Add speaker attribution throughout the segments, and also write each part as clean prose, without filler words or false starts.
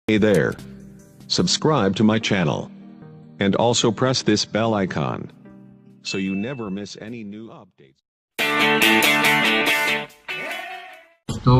Speaker 1: Hey there. Subscribe to my channel. And also press this bell icon. So you never miss any new updates.
Speaker 2: दोस्तों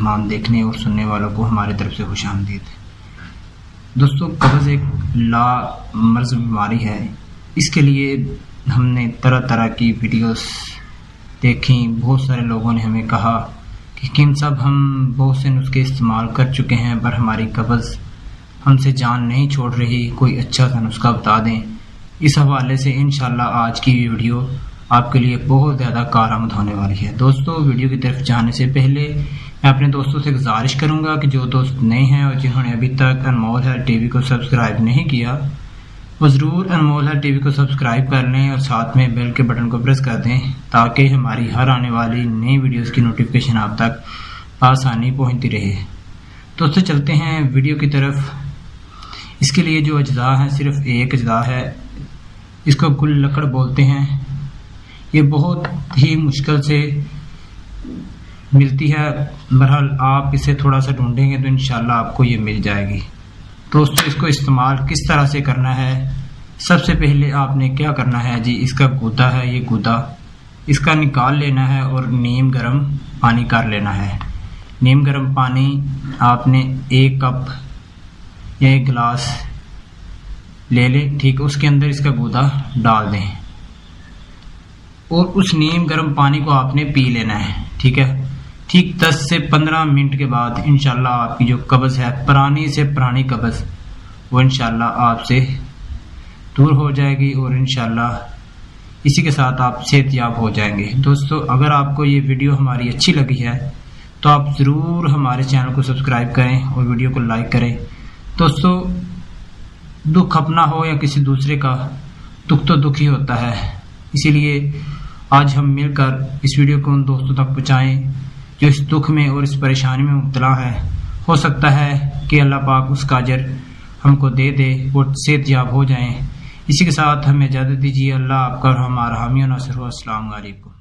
Speaker 2: तमाम देखने और सुनने वालों को हमारी तरफ से खुशामदीद। दोस्तों कब्ज़ एक लामर्ज़ बीमारी है। इसके लिए हमने तरह तरह की वीडियोस देखी। बहुत सारे लोगों ने हमें कहा कि किम साहब हम बहुत से नुस्खे इस्तेमाल कर चुके हैं पर हमारी कब्ज़ हमसे जान नहीं छोड़ रही, कोई अच्छा सा नुस्खा बता दें। इस हवाले से इंशाल्लाह आज की वीडियो आपके लिए बहुत ज़्यादा कारआमद होने वाली है। दोस्तों वीडियो की तरफ जाने से पहले मैं अपने दोस्तों से गुजारिश करूंगा कि जो दोस्त नए हैं और जिन्होंने अभी तक अनमोल हेल्थ टीवी को सब्सक्राइब नहीं किया वो ज़रूर अनमोल हेल्थ टीवी को सब्सक्राइब कर लें और साथ में बेल के बटन को प्रेस कर दें ताकि हमारी हर आने वाली नई वीडियोस की नोटिफिकेशन आप तक आसानी पहुंचती रहे। दोस्तों चलते हैं वीडियो की तरफ। इसके लिए जो अज्जा है सिर्फ एक अज्जा है, इसको गुल लकड़ बोलते हैं। ये बहुत ही मुश्किल से मिलती है, बहरहाल आप इसे थोड़ा सा ढूंढेंगे तो इंशाल्लाह आपको ये मिल जाएगी। दोस्तों इसको इस्तेमाल किस तरह से करना है, सबसे पहले आपने क्या करना है जी, इसका गूदा है, ये गूदा इसका निकाल लेना है और नीम गर्म पानी कर लेना है। नीम गर्म पानी आपने 1 कप या 1 गिलास ले लें, ठीक है। उसके अंदर इसका गूदा डाल दें और उस नीम गर्म पानी को आपने पी लेना है, ठीक है। ठीक 10 से 15 मिनट के बाद इंशाल्लाह आपकी जो कब्ज़ है, पुरानी से पुरानी कब्ज़, वो इंशाल्लाह आपसे दूर हो जाएगी और इंशाल्लाह इसी के साथ आप सेहतयाब हो जाएंगे। दोस्तों अगर आपको ये वीडियो हमारी अच्छी लगी है तो आप ज़रूर हमारे चैनल को सब्सक्राइब करें और वीडियो को लाइक करें। दोस्तों दुख अपना हो या किसी दूसरे का, दुख तो दुख ही होता है। इसीलिए आज हम मिलकर इस वीडियो को उन दोस्तों तक पहुँचाएँ जो इस दुख में और इस परेशानी में मुब्तला है। हो सकता है कि अल्लाह पाक उसका अजर हमको दे दे, वो सेहतयाब हो जाएं। इसी के साथ हमें इजाज़त दीजिए। अल्लाह आपका और हमारा हामी और नासिर हो। अस्सलाम वालेकुम।